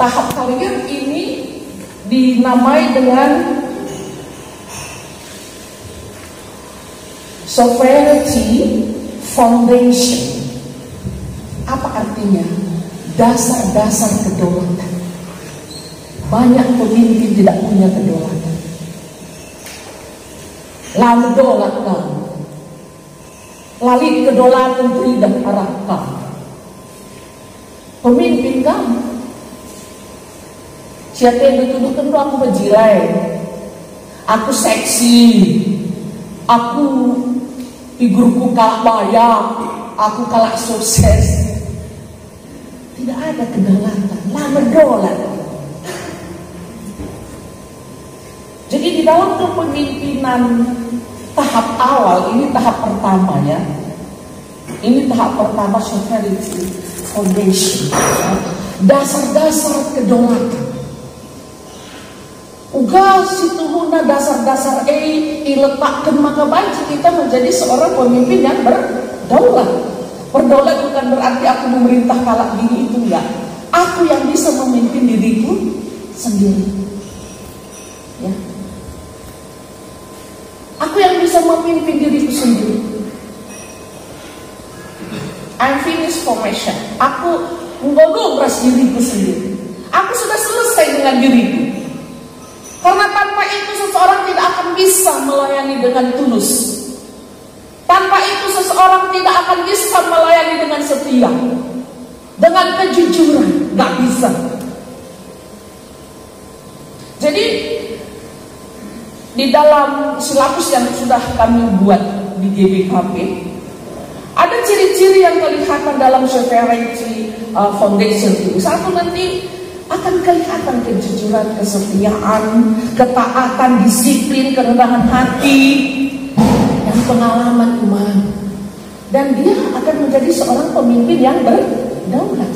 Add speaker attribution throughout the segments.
Speaker 1: tahap kalian ini dinamai dengan sovereignty foundation. Apa artinya? Dasar-dasar kedaulatan. Banyak pemimpin tidak punya kedaulatan. Lalu dolat kamu, lalit kedaulatan tidak arah kamu. Pemimpin kamu, siapa yang dituduhkan itu aku bejilai, aku seksi, aku figurku kalah banyak, aku kalah sukses. Tidak ada kedaulatan, lama dolat. Jadi di dalam kepemimpinan tahap awal, ini tahap pertama ya. Ini tahap pertama sovereignty foundation. Dasar-dasar kedaulatan. Uga situ guna dasar-dasar diletakkan maka baik kita menjadi seorang pemimpin yang berdaulat. Berdaulat bukan berarti aku memerintah kalak diri, itu enggak. Aku yang bisa memimpin diriku sendiri. Ya. Aku yang bisa memimpin diriku sendiri. I'm finished for myself. Aku menggobras diriku sendiri. Aku sudah selesai dengan diriku. Karena tanpa itu seseorang tidak akan bisa melayani dengan tulus. Tanpa itu seseorang tidak akan bisa melayani dengan setia, dengan kejujuran, nggak bisa. Jadi di dalam silabus yang sudah kami buat di GBKP, ada ciri-ciri yang kelihatan dalam sovereignty foundation itu. Satu, nanti akan kelihatan kejujuran, kesetiaan, ketaatan, disiplin, kerendahan hati, dan pengalaman iman. Dan dia akan menjadi seorang pemimpin yang berdaulat.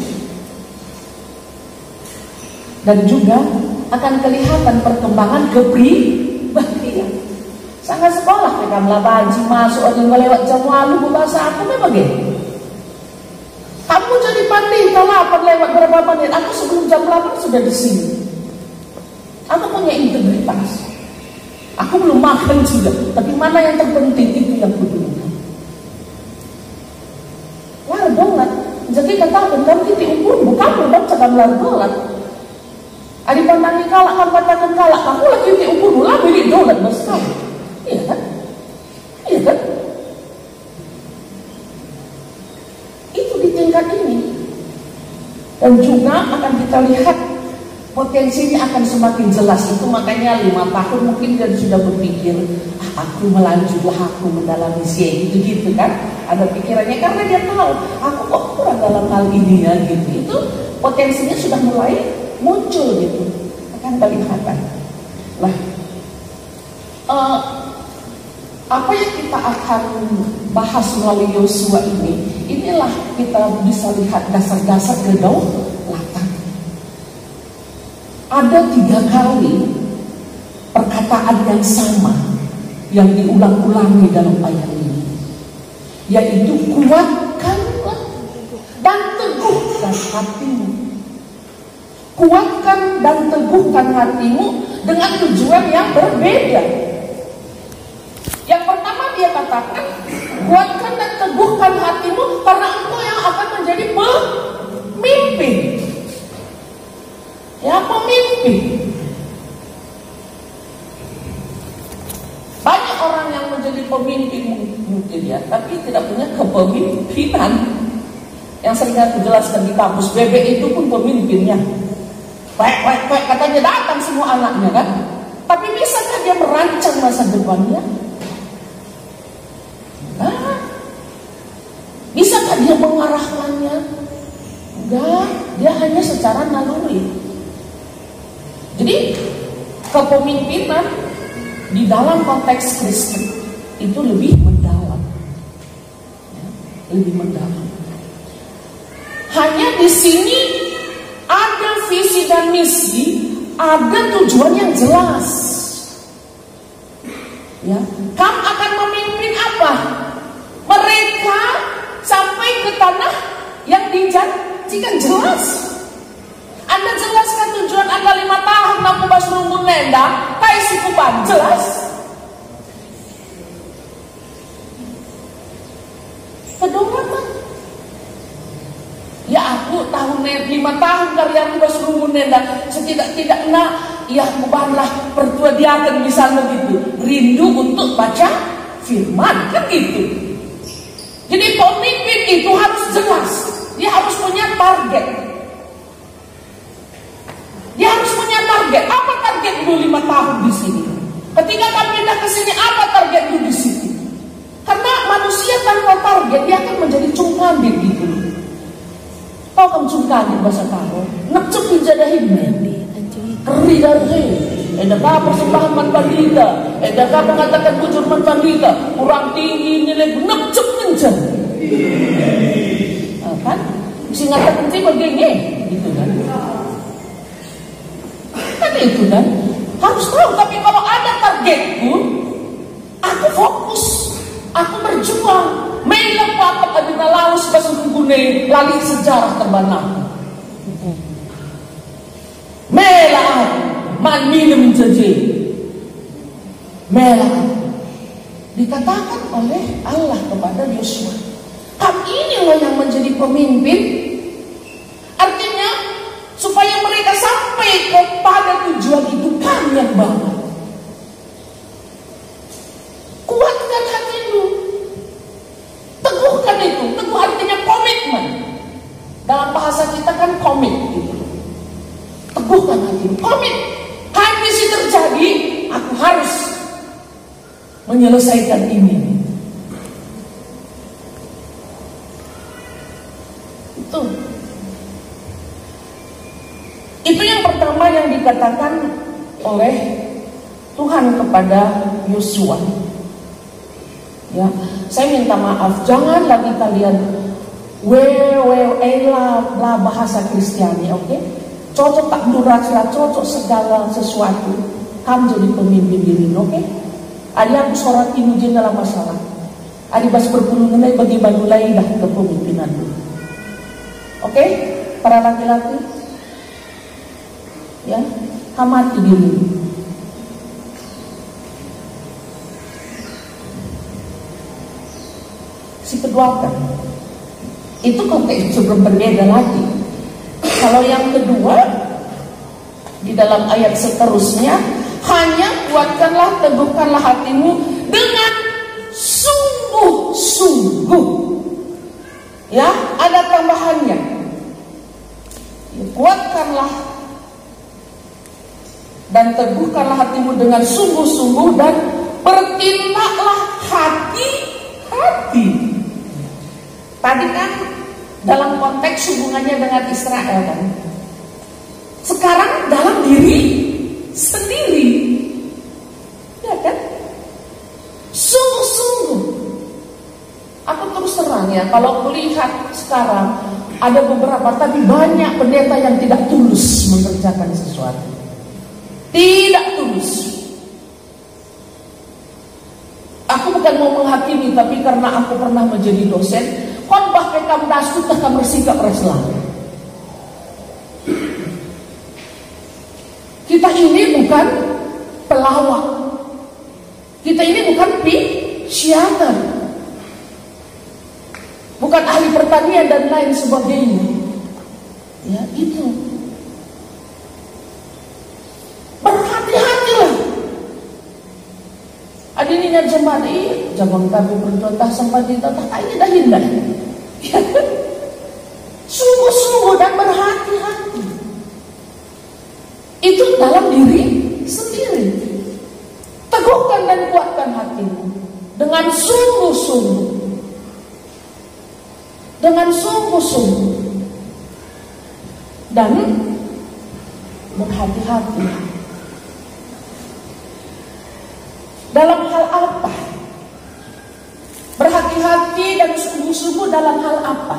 Speaker 1: Dan juga akan kelihatan perkembangan kepribadian. Sangat sekolah mereka melabaji masuk orang melewat jam lalu bahasa aku memang begini. Kamu jadi pandai kalau lewat berapa menit, aku sebelum jam 8 sudah di sini. Aku punya integritas. Aku belum makan juga, tapi mana yang terpenting itu yang kududukan. Lardolat, jadi katakan kamu titik ukur, bukan berbang cakap lardolat. Adi pandangi kalak, kamu katakan kalak, kamu lagi titik ukur, lah beli dolat besar. Iya kan? Iya kan? Itu di tingkat ini. Dan juga akan kita lihat potensinya akan semakin jelas. Itu makanya 5 tahun mungkin dia sudah berpikir, aku melanjutlah, aku mendalami gitu kan. Ada pikirannya karena dia tahu aku kok kurang dalam hal ini ya gitu. Itu potensinya sudah mulai muncul gitu. Akan kelihatan. Nah, apa yang kita akan bahas melalui Yosua ini, inilah kita bisa lihat dasar-dasar kedaulatan. Ada 3 kali perkataan yang sama yang diulang-ulangi dalam ayat ini, yaitu kuatkanlah dan teguhkan hatimu. Kuatkan dan teguhkan hatimu dengan tujuan yang berbeda. Yang pertama dia katakan, kuatkan dan teguhkan hatimu karena engkau yang akan menjadi pemimpin. Ya, pemimpin. Banyak orang yang menjadi pemimpin mungkin ya, tapi tidak punya kepemimpinan. Yang sering aku jelaskan di kampus, bebek itu pun pemimpinnya. Katanya datang semua anaknya kan. Tapi bisakah dia merancang masa depannya? Bisakah dia mengarahkannya? Enggak, dia hanya secara naluri. Jadi kepemimpinan di dalam konteks Kristen itu lebih mendalam, ya, lebih mendalam. Hanya di sini ada visi dan misi, ada tujuan yang jelas. Ya, kamu akan memimpin apa? Mereka sampai ke tanah yang dijanjikan, jelas. Anda jelaskan bas rumbun nenda, kai si kuban jelas. Kedomatan. Ya aku tahun 5 tahun karyaku bas rumbun nenda, setidak-tidaknya ya kubanlah pertua dia akan misalnya gitu, rindu untuk baca firman kan gitu. Jadi pemimpin itu harus jelas, dia harus punya target. Dia harus punya target. Apa target lu 5 tahun di sini? Ketika kamu pindah ke sini, apa target lu di sini? Karena manusia tanpa target dia akan menjadi cungkambit gitu. Kau kamu cungkambit bahasa kamu, nekcep dijadahin mendi, keri dari. Edakah persembahan manpandita, edakah mengatakan bujur manpandita, kurang tinggi nilai nekcep kencang. Kan? Mesti ngatakan sih begini, gitu kan? Kan itu kan? Harus tahu. Tapi kalau ada targetku, aku fokus, aku berjuang. Mela papat adina laus pasungkune lali sejarah terbanang. Mela man minum jaje. Mela dikatakan oleh Allah kepada Yosua, kamu inilah yang menjadi pemimpin. Artinya supaya mereka sampai kepada tujuan itu kamu yang bawa. Kuatkan hatimu, teguhkan itu. Teguh artinya komitmen. Dalam bahasa kita kan komit gitu. Teguhkan hatimu, komit. Habis itu terjadi, aku harus menyelesaikan ini. Itu yang pertama yang dikatakan oleh Tuhan kepada Yosua. Ya, saya minta maaf, jangan lagi kalian lah bahasa Kristiani, oke? Cocok tak duraslah, cocok segala sesuatu. Kamu jadi pemimpin diri, oke? Adi aku sorat imujen dalam masalah. Adi bas berpuluh mengenai bagi balulai dah kepemimpinan. Oke? Para laki-laki, ya, hamati diri. Si kedua kan, itu konteks juga berbeda lagi. Kalau yang kedua, di dalam ayat seterusnya, hanya kuatkanlah, teguhkanlah hatimu dengan sungguh-sungguh. Ya, ada tambahannya. Kuatkanlah dan teguhkanlah hatimu dengan sungguh-sungguh, dan bertindaklah hati-hati. Tadi kan dalam konteks hubungannya dengan Israel kan. Sekarang dalam diri sendiri. Ya kan? Sungguh-sungguh. Aku terus terang ya, kalau melihat sekarang ada beberapa, tapi banyak pendeta yang tidak tulus mengerjakan sesuatu. Tidak tulus. Aku bukan mau menghakimi, tapi karena aku pernah menjadi dosen, khotbah ke kamu dasut kamu bersikap reslah. Kita ini bukan pelawak. Kita ini bukan psiater. Bukan ahli pertanian dan lain sebagainya. Ya, itu. Berhati-hatilah. Adininya jemaat jangan kami berdoa sampai ditata ini dah indah. Ya kan? Sungguh-sungguh dan berhati-hati. Itu dalam diri sendiri. Teguhkan dan kuatkan hatimu dengan sungguh-sungguh. Dengan sungguh-sungguh. Dan berhati-hati. Dalam hal apa? Berhati-hati dan sungguh-sungguh dalam hal apa?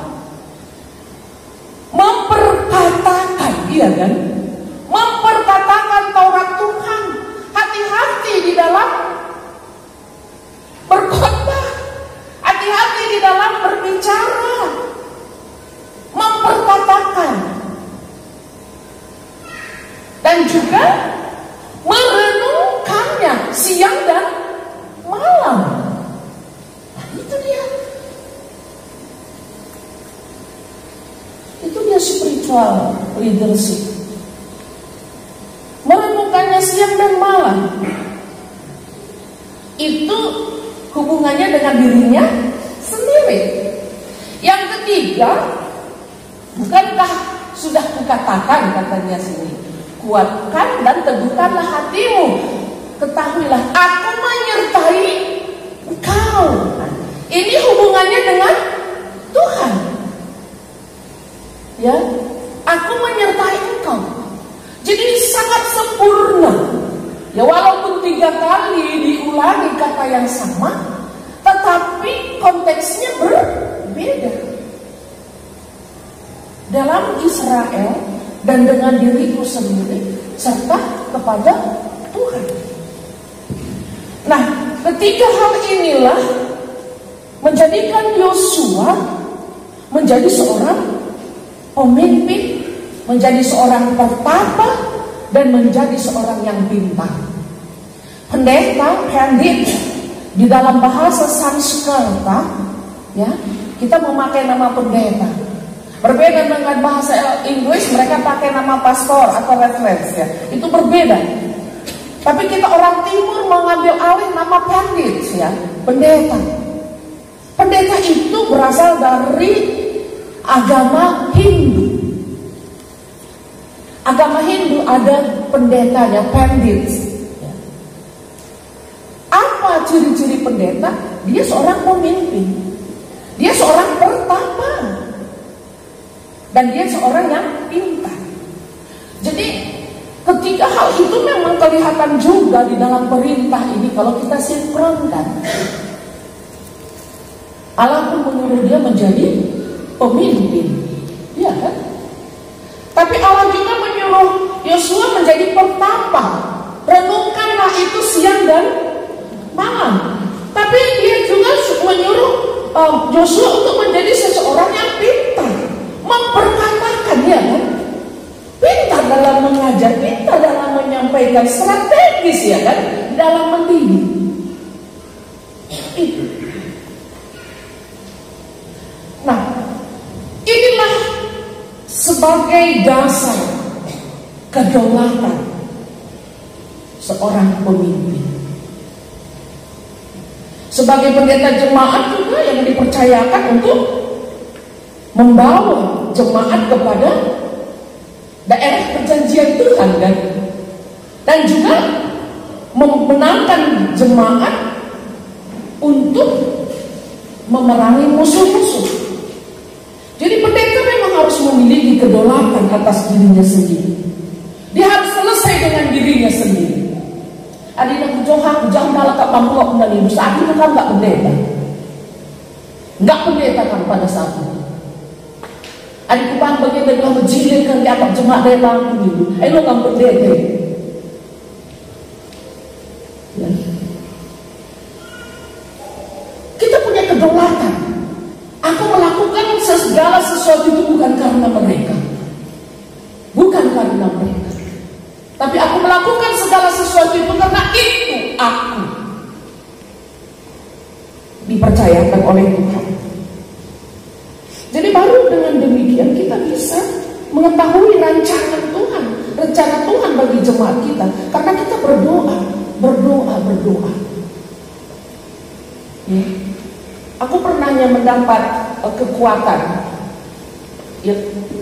Speaker 1: Memperkatakan, iya kan? Memperkatakan Taurat Tuhan. Hati-hati di dalam berkhotbah. Hati-hati di dalam berbicara. Memperkatakan. Dan juga spiritual leadership. Merenungkannya siang dan malam. Itu hubungannya dengan dirinya sendiri. Yang ketiga, bukankah sudah kukatakan katanya sini, kuatkan dan teguhkanlah hatimu. Ketahuilah aku menyertai engkau. Ini hubungannya dengan Tuhan. Ya, aku menyertai engkau. Jadi sangat sempurna. Ya, walaupun 3 kali diulangi kata yang sama, tetapi konteksnya berbeda. Dalam Israel dan dengan diriku sendiri serta kepada Tuhan. Nah, ketiga hal inilah menjadikan Yosua menjadi seorang pemimpin, menjadi seorang pertapa, dan menjadi seorang yang pintar. Pendeta, pandit, di dalam bahasa Sanskerta, ya, kita memakai nama pendeta. Berbeda dengan bahasa Inggris, mereka pakai nama pastor atau reverend, ya. Itu berbeda. Tapi kita orang Timur mengambil alih nama pandit, ya, pendeta. Pendeta itu berasal dari agama Hindu. Agama Hindu ada pendetanya, pandit. Apa ciri-ciri pendeta? Dia seorang pemimpin. Dia seorang pertapa. Dan dia seorang yang pintar. Jadi ketiga hal itu memang kelihatan juga di dalam perintah ini kalau kita sinkronkan. Allah pun menyuruh dia menjadi pemimpin. Iya kan? Tapi Allah juga menyuruh Yosua menjadi pertapa. Renungkanlah itu siang dan malam. Tapi dia juga menyuruh Yosua untuk menjadi seseorang yang pintar, memperkatakan, ya kan? Pintar dalam mengajar, pintar dalam menyampaikan, strategis, ya kan? Dalam mendidik. Itu. Nah, inilah sebagai dasar kedaulatan seorang pemimpin. Sebagai pendeta jemaat juga yang dipercayakan untuk membawa jemaat kepada daerah perjanjian Tuhan, kan? Dan juga memenangkan jemaat untuk memerangi musuh-musuh. Jadi pendeta memang harus memiliki kedaulatan atas dirinya sendiri. Dia harus selesai dengan dirinya sendiri. Adina kujohang jangan malah kapampuak menalibu. Saat itu kan gak pendeta. Gak pendeta kan pada saat itu. Adik kupang bagian dari kamu jilid kan di atap jemaat dari lampu gitu. Lo kan pendeta. Ya. Kita punya kedaulatan. Aku melakukan segala sesuatu itu bukan karena mereka. Bukan karena mereka. Tapi aku melakukan segala sesuatu itu karena itu aku dipercayakan oleh Tuhan. Jadi baru dengan demikian kita bisa mengetahui rancangan Tuhan, rencana Tuhan bagi jemaat kita. Karena kita berdoa. Ya. Aku pernahnya mendapat kekuatan. Ya,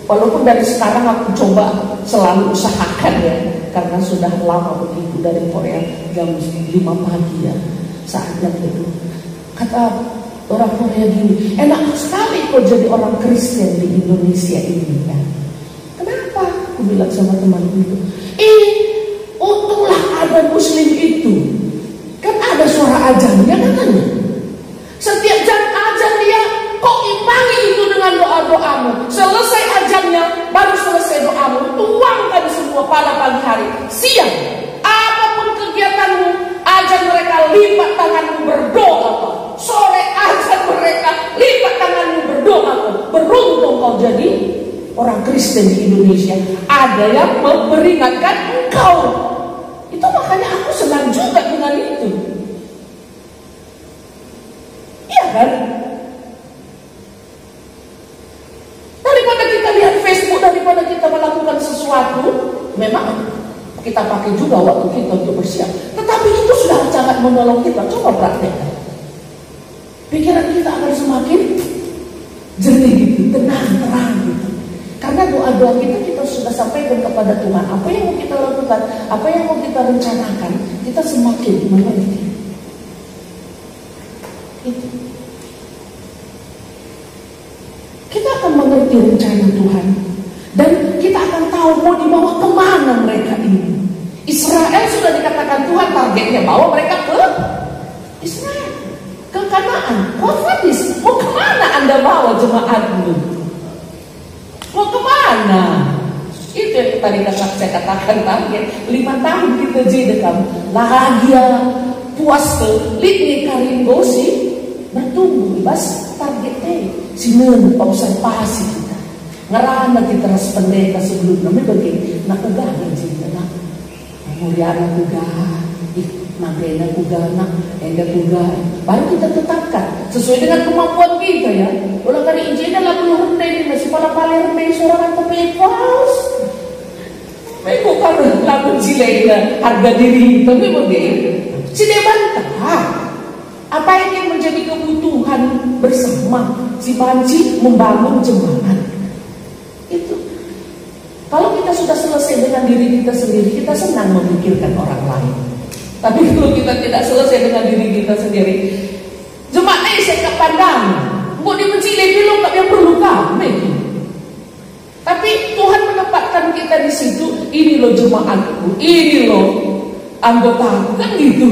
Speaker 1: walaupun dari sekarang aku coba selalu usahakan, ya, karena sudah lama begitu dari Korea jam 5 pagi, ya, saat jam itu. Kata orang Korea gini, enak sekali kok jadi orang Kristen di Indonesia ini, kan? Kenapa? Aku bilang sama temanku itu, untunglah ada Muslim itu. Kan ada suara azannya katanya. Setiap jam azan dia kok imbangi itu dengan doa-doamu. Selesai azannya, baru selesai doamu, tuangkan semua pada pagi hari. Siang, apapun kegiatanmu, azan mereka lipat tanganmu berdoa. Sore azan mereka lipat tanganmu berdoa. Beruntung kau jadi orang Kristen di Indonesia. Ada yang memperingatkan engkau. Itu makanya aku senang juga dengan itu. Iya kan? Daripada kita lihat Facebook, daripada sesuatu, memang kita pakai juga waktu kita untuk bersiap. Tetapi itu sudah sangat menolong kita. Coba praktekkan. Pikiran kita akan semakin jernih gitu, tenang, terang gitu. Karena doa-doa kita sudah sampaikan kepada Tuhan. Apa yang mau kita lakukan, apa yang mau kita rencanakan, kita semakin mengerti. Itu. Kita akan mengerti rencana Tuhan. Dan kita akan tahu mau dibawa kemana mereka ini. Israel sudah dikatakan Tuhan targetnya bawa mereka ke Israel, ke Kanaan. Kodis, mau kemana Anda bawa jemaatmu? Mau kemana? Itu yang tadi saya katakan target 5 tahun kita jadi kamu lahagia puas ke litni karin gosi bertumbuh bas targetnya sinun observasi kita ngerana kita ras pendeta sebelum namanya bagi nak kegahan cinta nak mulia anak kuga magena kuga nak enda kuga baru kita tetapkan sesuai dengan kemampuan kita ya. Ulang kali injilnya lalu rendah ini masih pala-pala rendah suara tapi pas mereka kan lagu cilenya harga diri tapi bagaimana cile bantah apa yang menjadi kebutuhan bersama si Banci membangun jemaat itu. Kalau kita sudah selesai dengan diri kita sendiri, kita senang memikirkan orang lain. Tapi kalau kita tidak selesai dengan diri kita sendiri, jemaatnya saya pandang mau dimencile belum tak yang perlu kami. Tapi Tuhan menempatkan kita di situ. Ini loh jemaatku, ini loh anggotaku, kan gitu.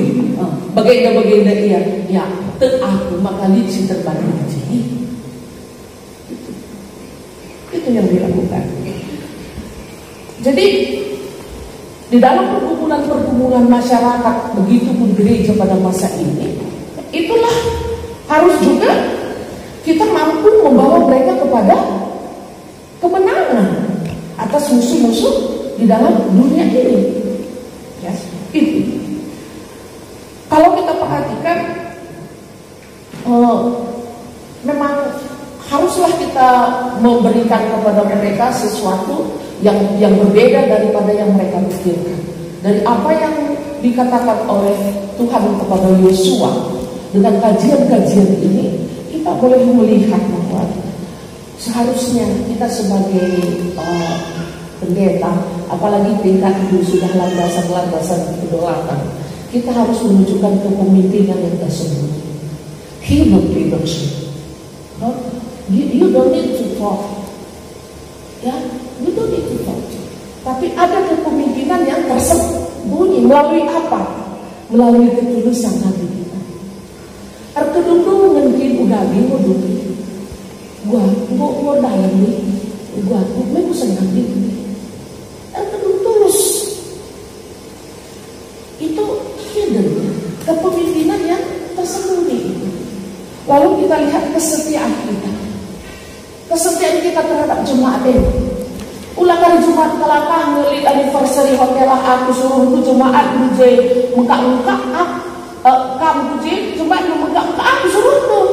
Speaker 1: Bagaimana iya, ya aku makali si terbalik di sini. Itu yang dilakukan. Jadi di dalam pergumulan masyarakat, begitupun gereja pada masa ini, itulah harus juga kita mampu membawa mereka kepada kemenangan atas musuh-musuh di dalam dunia ini. Ya, itu. Kalau kita perhatikan, memang haruslah kita memberikan kepada mereka sesuatu yang berbeda daripada yang mereka pikirkan. Dari apa yang dikatakan oleh Tuhan kepada Yosua, dengan kajian-kajian ini kita boleh melihat bahwa seharusnya kita sebagai pendeta, apalagi tingkat itu sudah landasan kedaulatan, kita harus menunjukkan kepemimpinan yang tersebut. Human leadership. You don't need to talk. Ya, you don't need to talk. Tapi ada kepemimpinan yang tersembunyi melalui apa? Melalui ketulusan hati kita. Terkedung mungkin udah bingung dulu. Gua dalam nih. Gua senang nih. Terkedung tulus. Itu hidden. Kepemimpinan yang tersembunyi. Lalu kita lihat kesetiaan kita. Kesetiaan kita terhadap jemaat ini. Ulang kali Jumat kelapang ngelit anniversary hotel aku suruh jemaat bujai muka-muka kamu bujai jemaat muka-muka aku suruh tuh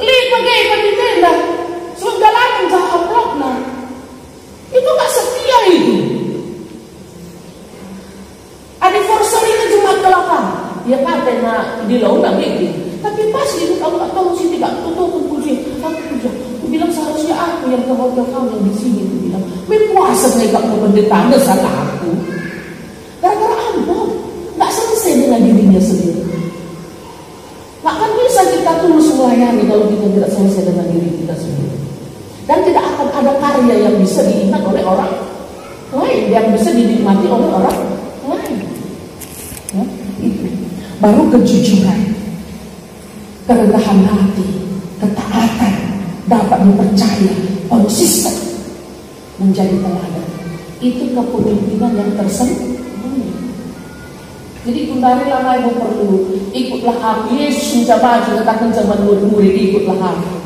Speaker 1: lihat bagaimana di tenda segala jaham blokna itu gak setia itu. Anniversary ke Jumat kelapang dia katanya di lautan gitu tapi pas itu kamu gak tahu sih tidak tutup bujai aku bujai bilang seharusnya aku yang ke hotel kamu yang di sini. Aku bilang, puasa mereka mau pendeta, nggak salah aku. Gara-gara ambon, nggak selesai dengan dirinya sendiri. Nggak akan bisa kita tulus melayani kalau kita tidak selesai dengan diri kita sendiri. Dan tidak akan ada karya yang bisa diingat oleh orang lain, yang bisa dinikmati oleh orang lain. Ya, itu. Baru kejujuran, kerendahan hati, ketaatan. Dapat dipercaya, konsisten menjadi teladan. Itu kepemimpinan yang tersembunyi. Jadi kundari lama ibu perlu ikutlah aku. Yesus mencoba katakan zaman murid-murid ikutlah aku.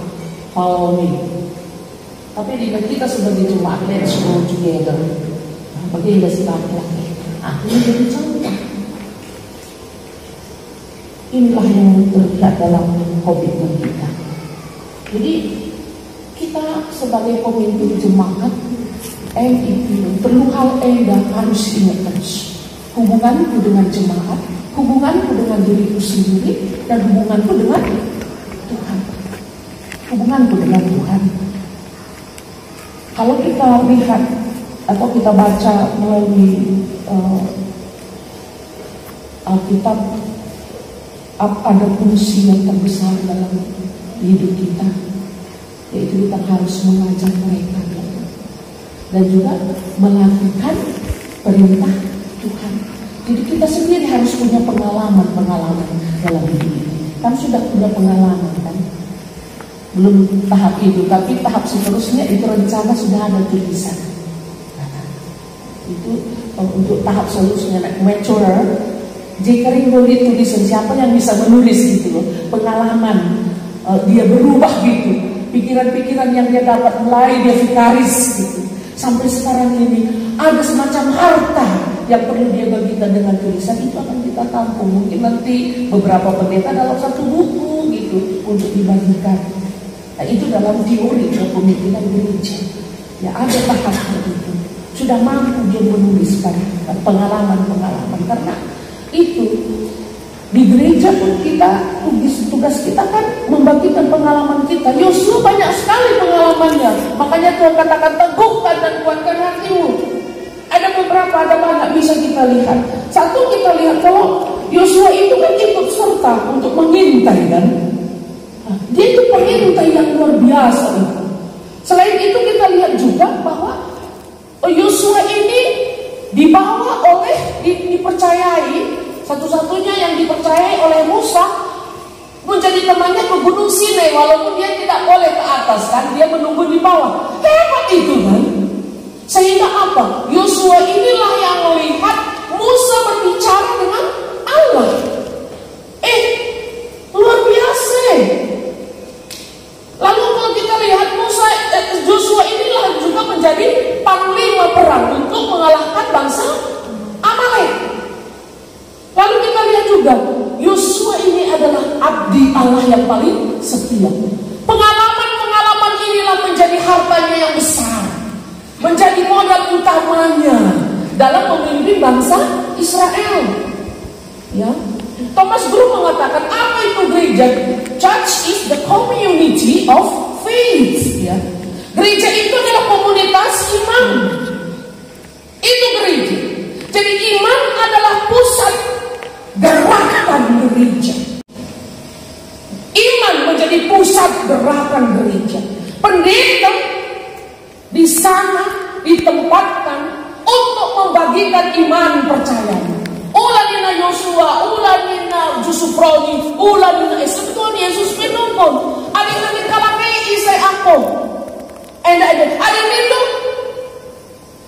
Speaker 1: Follow me. Tapi di kita sebagai jemaat let's go together. Bagaimana sih laki-laki? Aku menjadi contoh. Inilah yang terlihat dalam komitmen kita. Jadi kita sebagai pemimpin jemaat itu perlu hal yang harus ingat terus. Hubunganku dengan jemaat, hubunganku dengan diriku sendiri, dan hubunganku dengan Tuhan. Hubunganku dengan Tuhan. Kalau kita lihat atau kita baca melalui Alkitab, ada fungsi yang terbesar dalam hidup kita, yaitu kita harus mengajar mereka dan juga melakukan perintah Tuhan. Jadi kita sendiri harus punya pengalaman dalam hidup ini. Kan sudah punya pengalaman kan? Belum tahap itu, tapi tahap seterusnya itu rencana sudah ada tulisan. Itu untuk tahap seterusnya, mature. Jika boleh tulisan, siapa yang bisa menulis gitu loh, pengalaman dia berubah gitu, pikiran-pikiran yang dia dapat mulai dia vikaris gitu. Sampai sekarang ini ada semacam harta yang perlu dia bagikan dengan tulisan, itu akan kita tampung. Mungkin nanti beberapa pendeta dalam satu buku gitu untuk dibagikan. Nah, itu dalam teori kepemimpinan gereja. Ya ada tahap itu. Sudah mampu dia menuliskan pengalaman-pengalaman, karena itu di gereja pun kita tugas kita kan membagikan pengalaman kita. Yosua banyak sekali pengalamannya, makanya Tuhan katakan teguhkan dan kuatkan hatimu. Ada beberapa, ada banyak bisa kita lihat. Satu, kita lihat kalau Yosua itu kan ikut serta untuk mengintai kan. Dia itu pengintai yang luar biasa itu. Selain itu kita lihat juga bahwa Yosua ini dibawa oleh, dipercayai, satu-satunya yang dipercayai oleh Musa menjadi temannya ke Gunung Sinai, walaupun dia tidak boleh ke atas kan, dia menunggu di bawah. Hebat itu kan. Sehingga apa? Yosua inilah yang melihat Musa berbicara dengan Allah. Luar biasa. Lalu kalau kita lihat Yosua inilah juga menjadi panglima perang untuk mengalahkan bangsa Amalek. Lalu kita lihat juga Yosua ini adalah abdi Allah yang paling setia. Pengalaman-pengalaman inilah menjadi hartanya yang besar, menjadi modal utamanya dalam memimpin bangsa Israel. Ya, Thomas Gru mengatakan apa itu gereja? Church is the community of faith. Ya, gereja itu adalah komunitas iman. Itu gereja. Jadi iman adalah pusat gerakan gereja. Iman menjadi pusat gerakan gereja. Pendeta di sana ditempatkan untuk membagikan iman percayanya. Ulanina Yosua, ulanina Jusufroni, ulanina Esebetoni Yesus pinungkon. Ada yang kalame isai aku. Ada itu.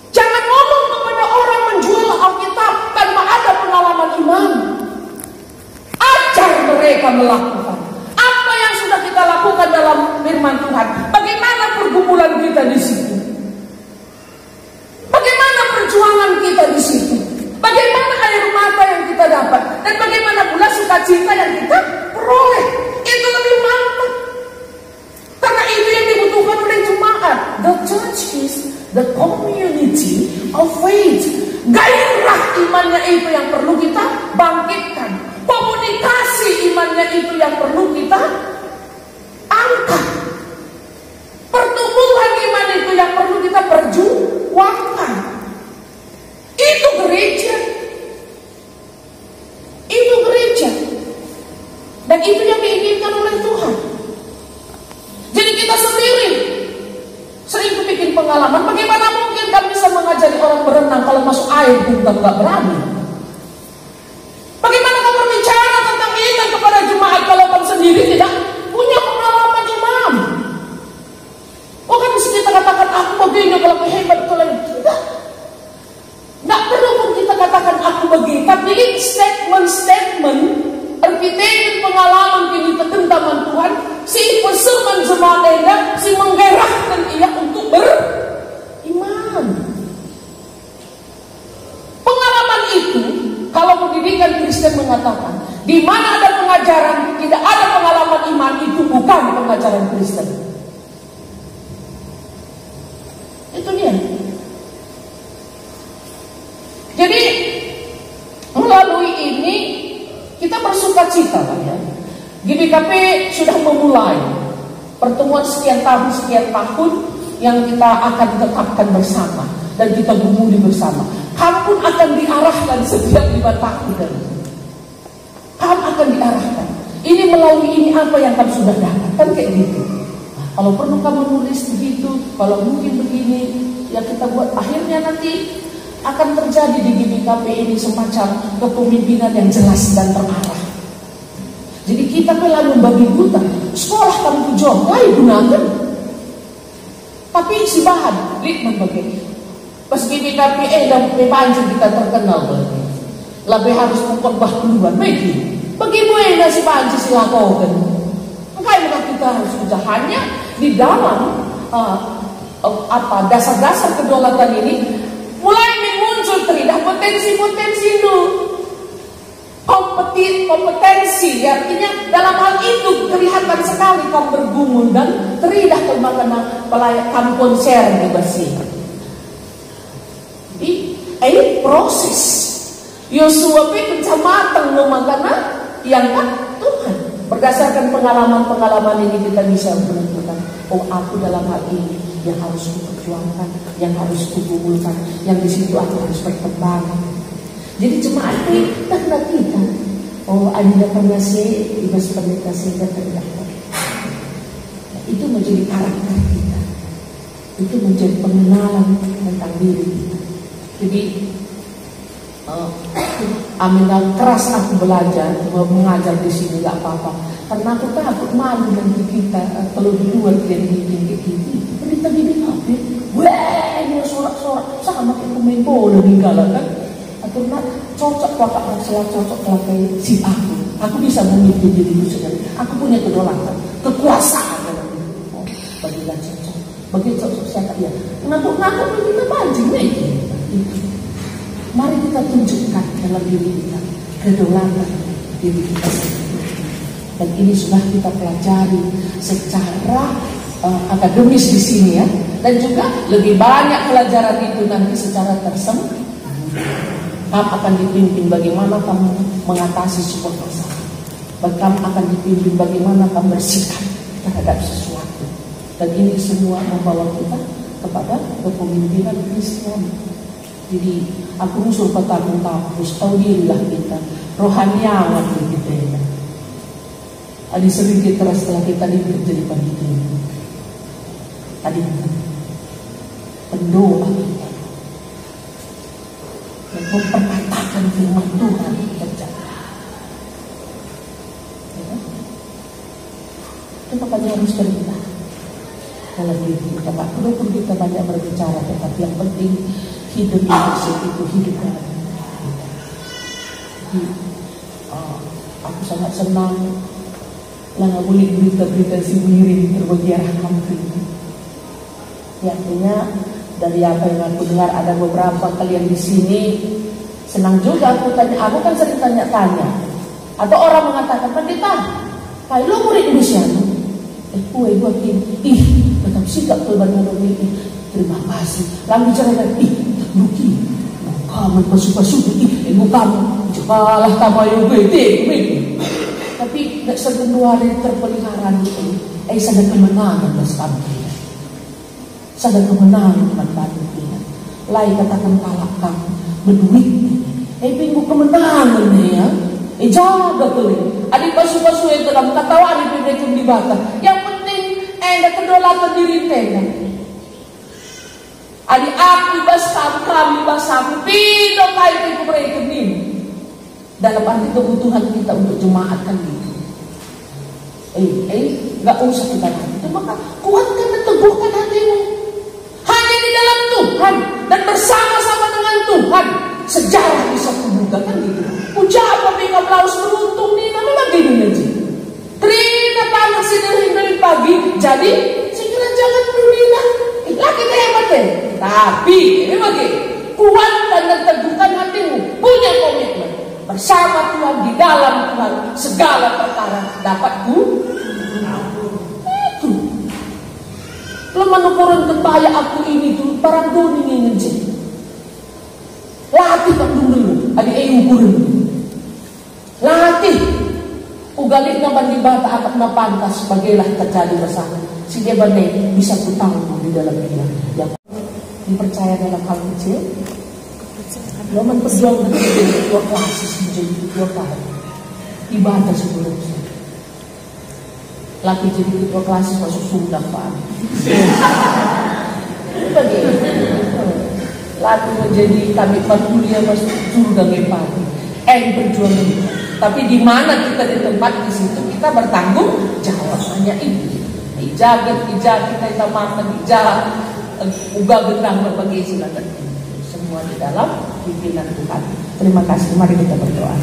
Speaker 1: Jangan ngomong kepada orang menjual Alkitab tanpa ada pengalaman iman. Ajar mereka melakukan apa yang sudah kita lakukan dalam firman Tuhan. Bagaimana pergumulan kita di situ? Bagaimana perjuangan kita di situ? Bagaimana air mata yang kita dapat? Dan bagaimana pula sukacita yang kita peroleh? Itu lebih mantap. Karena itu yang dibutuhkan oleh jemaat. The church is the community of faith. Gairah imannya itu yang perlu kita bangkitkan. Komunikasi imannya itu yang perlu kita angkat. Pertumbuhan iman itu yang perlu kita perjuangkan. Itu gereja. Itu gereja. Dan itu yang diinginkan oleh Tuhan. Jadi kita sendiri sering bikin pengalaman. Bagaimana mungkin kami bisa mengajari orang berenang kalau masuk air kita nggak berani? Bagaimana kamu berbicara tentang iman kepada jemaat kalau kamu sendiri tidak punya pengalaman iman? Bukan mesti kita katakan aku begini kalau aku hebat kalau tidak. Nggak perlu pun kita katakan aku begini. Tapi statement artikel pengalaman kini ketentaman Tuhan si peseman jemaat enda si menggerakkan ia untuk beriman. Pengalaman itu kalau pendidikan Kristen mengatakan di mana ada pengajaran tidak ada pengalaman iman, itu bukan pengajaran Kristen. Itu dia. sukacita lah ya. GBKP sudah memulai pertemuan sekian tahun yang kita akan tetapkan bersama dan kita gumuli bersama. Kamu pun akan diarahkan setiap 5 tahun. Kamu akan diarahkan. Ini melalui ini apa yang kamu sudah dapatkan kayak gitu. Nah, kalau perlu kamu nulis begitu, kalau mungkin begini, ya kita buat. Akhirnya nanti akan terjadi di GBKP ini semacam kepemimpinan yang jelas dan terarah. Jadi kita pelan membagi buta. Sekolah kamu tujuan, gunakan. Tapi si bahan, membagi. Pas GBKP dan panjang kita terkenal berarti. Lebih harus mengkhotbah duluan, begini. Bagaimana si panci silakan? Makanya kita harus usahanya di dalam dasar-dasar kedaulatan ini mulai muncul teridah potensi-potensi itu. Kompetensi, artinya dalam hal itu kelihatan sekali kamu bergumul dan teridah kemana pelayan kamu konser di bersih. Jadi, proses. Yosua pencamatan memangkana yang kan Tuhan. Berdasarkan pengalaman-pengalaman ini kita bisa menentukan, oh aku dalam hal ini yang harus kuperjuangkan, yang harus kugumulkan, yang di situ aku harus berkembang. Jadi jemaat itu karena kita, oh anda pernah sih, ibas pendeta sih terdaftar. Itu menjadi karakter kita, itu menjadi pengenalan tentang diri kita. Jadi Aminah keras aku belajar mengajar di sini gak apa-apa karena aku takut malu nanti kita kalau di luar dia bikin kayak gini kita bikin apa? Wah ini sorak-sorak sama kayak pemain bola nih kan? Atau nak cocok kakak masalah cocok pakai si aku bisa memimpin diriku sendiri. Aku punya kedaulatan, kekuasaan dalam diriku. Bagilah cocok, bagi cocok saya ya. Ngaku-ngaku kita banjir nih. Mari kita tunjukkan dalam diri kita kedaulatan diri kita sendiri. Dan ini sudah kita pelajari secara akademis di sini ya. Dan juga lebih banyak pelajaran itu nanti secara tersembunyi. Kamu akan dipimpin bagaimana kamu mengatasi sebuah masalah. Kamu akan dipimpin bagaimana kamu bersikap terhadap sesuatu. Dan ini semua membawa kita kepada kepemimpinan Kristen. Jadi aku usul petang kampus, tahu dirilah kita rohaniawan kita ya. Adi sering kita setelah kita jadi panitia. Adi pendoa kita dan memperkatakan firman Tuhan terjadi. Ya. Itu makanya harus cerita. Kalau kita tak perlu pun kita banyak berbicara, tetapi yang penting hidup di masjid itu hidup dalam kita. Jadi, aku sangat senang lah nggak boleh berita-berita si miring terbagi arah kampung. Ya, artinya dari apa yang aku dengar ada beberapa kalian di sini senang juga aku tanya. Aku kan sering tanya-tanya. Atau orang mengatakan pendeta, kalau lo murid Luciano, kue buat ini, tetap sikap kebaran ini. Terima kasih. Lalu bicara lagi, Luki, kamu pasu-pasu, kamu jekalah kamu yang bete, tapi tidak segenua dari terpeliharaan itu. Sadar kemenangan mas kami. Sadar kemenangan teman-teman kita. Lai katakan kalak kamu, berduit. Pingu kemenangan nih ya. Jaga tuh. Adik pasu-pasu yang dalam katawa adik pindah di bata. Yang penting, ada kedaulatan diri tenda. Adi aku bas kami bas aku pindah kayu ke mereka ini dalam arti kebutuhan kita untuk jemaat kan gitu. Nggak usah kita itu maka kuatkan dan teguhkan hatimu hanya di dalam Tuhan dan bersama-sama dengan Tuhan sejarah bisa kubuka kan gitu. Puja apa mereka melaus beruntung nih nama lagi aja. Terima tanah sini dari pagi jadi segera jangan berlina. Lagi hebat deh. Tapi ini bagi kuatkan dan teguhkan hatimu, punya komitmen bersama Tuhan di dalam Tuhan segala perkara dapat itu. Kalau menukuran kebaya aku ini tuh barang doni ini aja. Latih tak dulu, adik ukur. Latih Ugalit naman di bata akat na pantas bagailah terjadi bersama. Si dia bane bisa kutangguh di dalam dia. Yang dipercaya dalam hal kecil. Lo memperjuangkan menjadi ketua klasis, menjadi ketua tahun. Ibadah sebelumnya. Laki jadi ketua klasis masuk Sunda Pak. Bagaimana? Laki menjadi kami kuliah masuk surga Pagi. Berjuang ini. Tapi di mana kita di tempat di situ kita bertanggung jawab hanya ini. Ijabat kita makan ijab, uga gendang berbagai istilah tadi. Semua di dalam pimpinan Tuhan. Terima kasih. Mari kita berdoa.